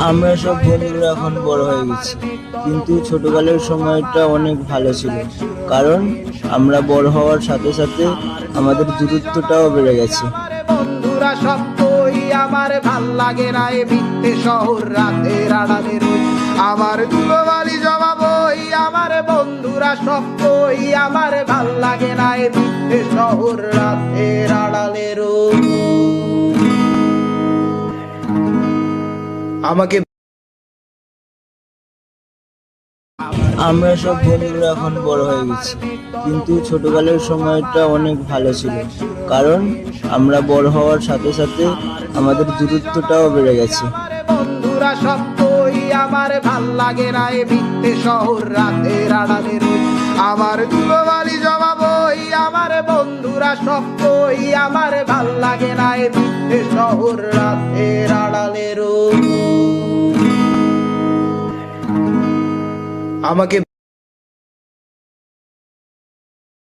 আমরা সব বন্ধুরা এখন বড় হয়ে গেছি, কিন্তু ছোটকালের সময়টা অনেক ভালো ছিল। কারণ আমরা বড় হওয়ার সাথে সাথে আমাদের দূরত্বটাও বেড়ে গেছে। বন্ধুরা সত্যই আমার ভাল লাগে না, এ মিথ্যে শহর রাতের আড়ালে রই। আমার দুলোবালি জবাব ওই আমার বন্ধুরা সত্যই আমার ভাল লাগে না, এ মিথ্যে শহর রাতের আড়ালে রই। আমাকে আমরা সব বন্ধুরা এখন বড় হয়ে গেছি, কিন্তু ছোটকালের সময়টা অনেক ভালো ছিল। কারণ আমরা বড় হওয়ার সাথে সাথে আমাদের দূরত্বটাও বেড়ে গেছে। বন্ধুরা সত্যই আমার ভাল লাগে না, এ মিথ্যে শহর রাতের আড়ালে রই। আমার দুলোবালি জবাব ওই আমার বন্ধুরা সত্যই আমার ভাল লাগে না, এ মিথ্যে শহর রাতের আড়ালে রই। আমাকে